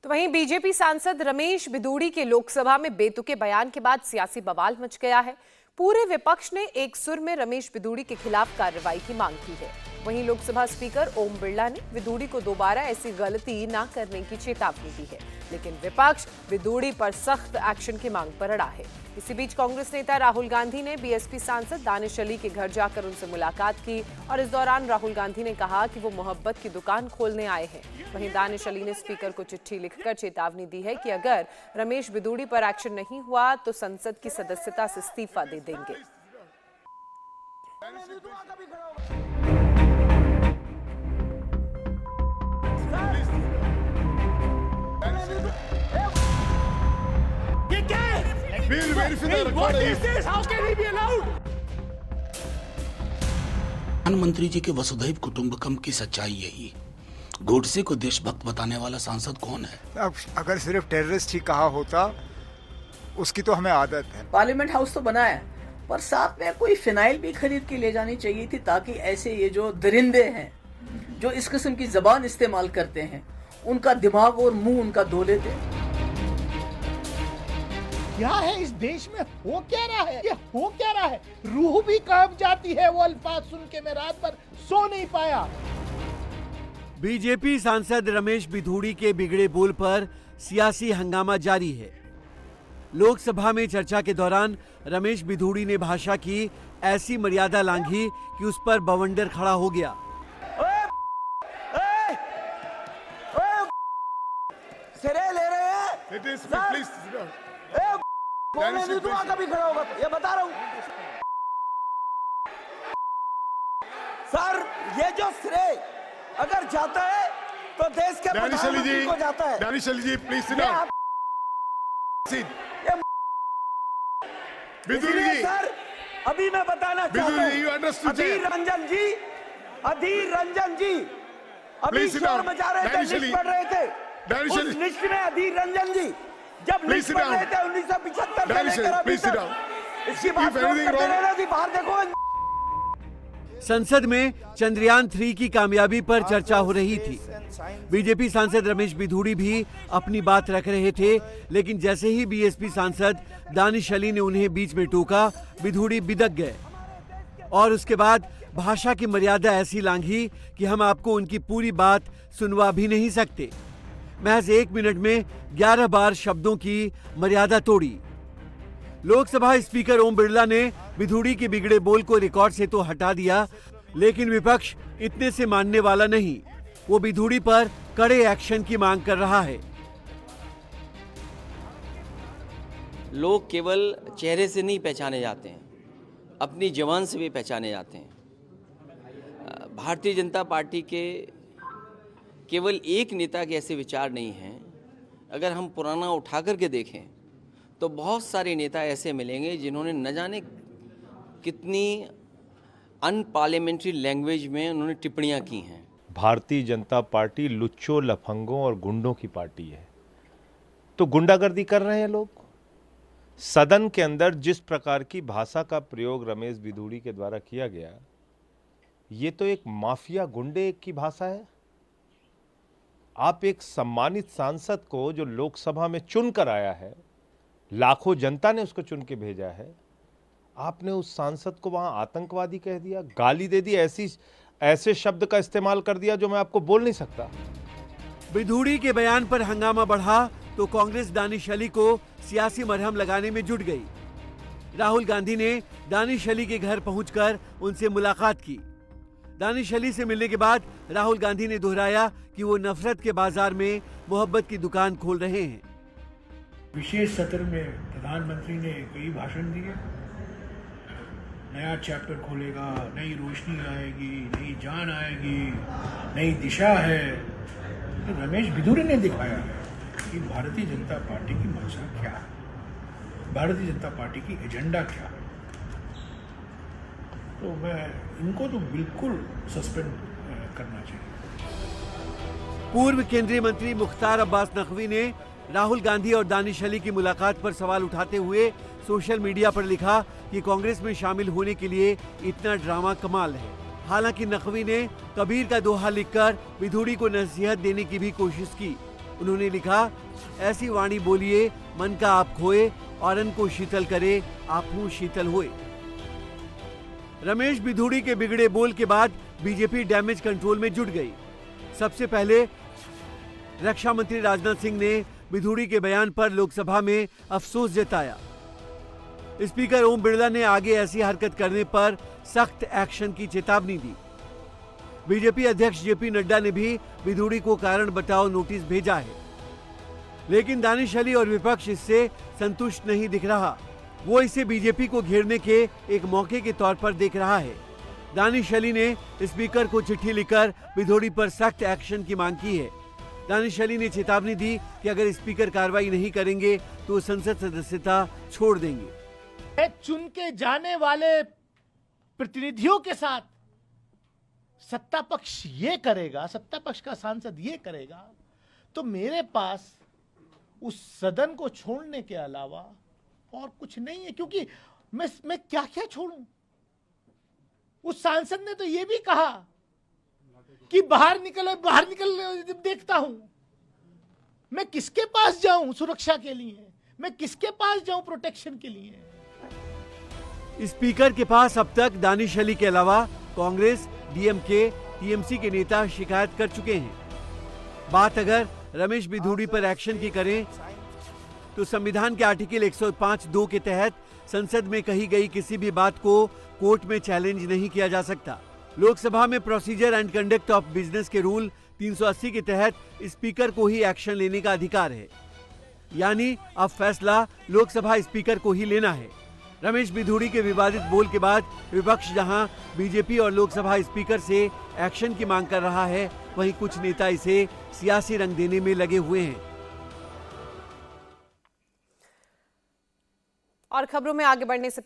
तो वहीं बीजेपी सांसद रमेश बिधूड़ी के लोकसभा में बेतुके बयान के बाद सियासी बवाल मच गया है। पूरे विपक्ष ने एक सुर में रमेश बिधूड़ी के खिलाफ कार्रवाई की मांग की है। वहीं लोकसभा स्पीकर ओम बिरला ने बिधूड़ी को दोबारा ऐसी गलती न करने की चेतावनी दी है, लेकिन विपक्ष बिधूड़ी पर सख्त एक्शन की मांग पर अड़ा है। इसी बीच कांग्रेस नेता राहुल गांधी ने बीएसपी सांसद दानिश अली के घर जाकर उनसे मुलाकात की और इस दौरान राहुल गांधी ने कहा कि वो मोहब्बत की दुकान खोलने आए हैं। वहीं दानिश अली ने स्पीकर को चिट्ठी लिखकर चेतावनी दी है कि अगर रमेश बिधूड़ी पर एक्शन नहीं हुआ तो संसद की सदस्यता से इस्तीफा दे देंगे। प्रधानमंत्री जी के वसुधैव कुटुंबकम की सच्चाई यही। गोडसे को देशभक्त बताने वाला सांसद कौन है? अब अगर सिर्फ टेररिस्ट ही कहा होता, उसकी तो हमें आदत है। पार्लियामेंट हाउस तो बना है, पर साथ में कोई फिनाइल भी खरीद के ले जानी चाहिए थी, ताकि ऐसे ये जो दरिंदे हैं जो इस किस्म की जबान इस्तेमाल करते हैं, उनका दिमाग और मुंह उनका धो लेते। क्या है इस देश में, हो क्या रहा है, ये हो क्या रहा है? रूह भी कांप जाती है वो अल्फाज सुन के। मैं रात भर सो नहीं पाया। बीजेपी सांसद रमेश बिधूड़ी के बिगड़े बोल पर सियासी हंगामा जारी है। लोकसभा में चर्चा के दौरान रमेश बिधूड़ी ने भाषा की ऐसी मर्यादा लांघी कि उस पर बवंडर खड़ा हो गया। सिरे ले रहे हैं बोलने भी तो कभी खड़ा होगा, ये बता रहा हूँ सर। ये जो श्रेय अगर जाता है तो देश के प्रधानमंत्री को जाता है। Danish Ali ji please sit down. Bidhuri ji sir, अभी मैं बताना चाहता हूँ, अधीर रंजन जी अभी शोर मचा रहे थे, लिस्ट पढ़ रहे थे। उस लिस्ट में अधीर रंजन जी जब लिस्ट पढ़ रहे थे 1975 से लेकर अभी तक, इसकी बात करते रहना थी। बाहर देखो। संसद में चंद्रयान 3 की कामयाबी पर चर्चा हो रही थी। बीजेपी सांसद रमेश बिधूड़ी भी अपनी बात रख रहे थे, लेकिन जैसे ही बीएसपी सांसद दानिश अली ने उन्हें बीच में टोका, बिधूड़ी बिदक गए और उसके बाद भाषा की मर्यादा ऐसी लांघी कि हम आपको उनकी पूरी बात सुनवा भी नहीं सकते। महज 1 मिनट में 11 बार शब्दों की मर्यादा तोड़ी। लोकसभा स्पीकर ओम बिरला ने बिधूड़ी के बिगड़े बोल को रिकॉर्ड से तो हटा दिया, लेकिन विपक्ष इतने से मानने वाला नहीं। वो बिधूड़ी पर कड़े एक्शन की मांग कर रहा है। लोग केवल चेहरे से नहीं पहचाने जाते हैं, अपनी जबान से भी पहचाने जाते हैं। भारतीय जनता पार्टी के केवल एक नेता के ऐसे विचार नहीं हैं। अगर हम पुराना उठा करके देखें तो बहुत सारे नेता ऐसे मिलेंगे जिन्होंने न जाने कितनी अनपार्लियामेंट्री लैंग्वेज में उन्होंने टिप्पणियां की हैं। भारतीय जनता पार्टी लुच्चों, लफंगों और गुंडों की पार्टी है। तो गुंडागर्दी कर रहे हैं लोग। सदन के अंदर जिस प्रकार की भाषा का प्रयोग रमेश बिधूड़ी के द्वारा किया गया, ये तो एक माफिया गुंडे की भाषा है। आप एक सम्मानित सांसद को जो लोकसभा में चुनकर आया है, लाखों जनता ने उसको चुन के भेजा है, आपने उस सांसद को वहां आतंकवादी कह दिया, गाली दे दी, ऐसे शब्द का इस्तेमाल कर दिया जो मैं आपको बोल नहीं सकता। बिधूड़ी के बयान पर हंगामा बढ़ा तो कांग्रेस दानिश अली को सियासी मरहम लगाने में जुट गई। राहुल गांधी ने दानिश अली के घर पहुंचकर उनसे मुलाकात की। दानिश अली से मिलने के बाद राहुल गांधी ने दोहराया कि वो नफरत के बाजार में मोहब्बत की दुकान खोल रहे हैं। विशेष सत्र में प्रधानमंत्री ने कई भाषण दिए। नया चैप्टर खोलेगा, नई रोशनी आएगी, नई जान आएगी, नई दिशा है। तो रमेश बिधूड़ी ने दिखाया है कि भारतीय जनता पार्टी की मंशा क्या है, भारतीय जनता पार्टी की एजेंडा क्या है। तो मैं इनको तो बिल्कुल सस्पेंड करना चाहिए। पूर्व केंद्रीय मंत्री मुख्तार अब्बास नकवी ने राहुल गांधी और दानिश अली की मुलाकात पर सवाल उठाते हुए सोशल मीडिया पर लिखा कि कांग्रेस में शामिल होने के लिए इतना ड्रामा कमाल है। हालांकि नकवी ने कबीर का दोहा लिखकर बिधूड़ी को नसीहत देने की भी कोशिश की। उन्होंने लिखा, ऐसी वाणी बोलिए मन का आप खोए, औरन को शीतल करे आपू शीतल होए। रमेश बिधूड़ी के बिगड़े बोल के बाद बीजेपी डैमेज कंट्रोल में जुट गई। सबसे पहले रक्षा मंत्री राजनाथ सिंह ने बिधूड़ी के बयान पर लोकसभा में अफसोस जताया। स्पीकर ओम बिरला ने आगे ऐसी हरकत करने पर सख्त एक्शन की चेतावनी दी। बीजेपी अध्यक्ष जेपी नड्डा ने भी बिधूड़ी को कारण बताओ नोटिस भेजा है, लेकिन दानिश अली और विपक्ष इससे संतुष्ट नहीं दिख रहा। वो इसे बीजेपी को घेरने के एक मौके के तौर पर देख रहा है। दानिश अली ने स्पीकर को चिट्ठी लिखकर बिधूड़ी पर सख्त एक्शन की मांग की है। दानिश अली ने चेतावनी दी कि अगर स्पीकर कार्रवाई नहीं करेंगे तो संसद सदस्यता छोड़ देंगे। चुन के जाने वाले प्रतिनिधियों के साथ सत्ता पक्ष ये करेगा, सत्ता पक्ष का सांसद ये करेगा, तो मेरे पास उस सदन को छोड़ने के अलावा और कुछ नहीं है, क्योंकि मैं क्या क्या छोड़ूं। उस सांसद ने तो ये भी कहा कि बाहर निकल देखता हूं। मैं किसके पास जाऊं सुरक्षा के लिए, मैं किसके पास जाऊं प्रोटेक्शन के लिए। स्पीकर के पास अब तक दानिश अली के अलावा कांग्रेस, डीएमके, टीएमसी के नेता शिकायत कर चुके हैं। बात अगर रमेश बिधूड़ी पर एक्शन की करें तो संविधान के आर्टिकल 105(2) के तहत संसद में कही गई किसी भी बात को कोर्ट में चैलेंज नहीं किया जा सकता। लोकसभा में procedure and conduct of business के रूल 380 के तहत स्पीकर को ही एक्शन लेने का अधिकार है, यानी अब फैसला लोकसभा स्पीकर को ही लेना है। रमेश बिधूड़ी के विवादित बोल के बाद विपक्ष जहां बीजेपी और लोकसभा स्पीकर से एक्शन की मांग कर रहा है, वहीं कुछ नेता इसे सियासी रंग देने में लगे हुए हैं। और खबरों में आगे बढ़ने से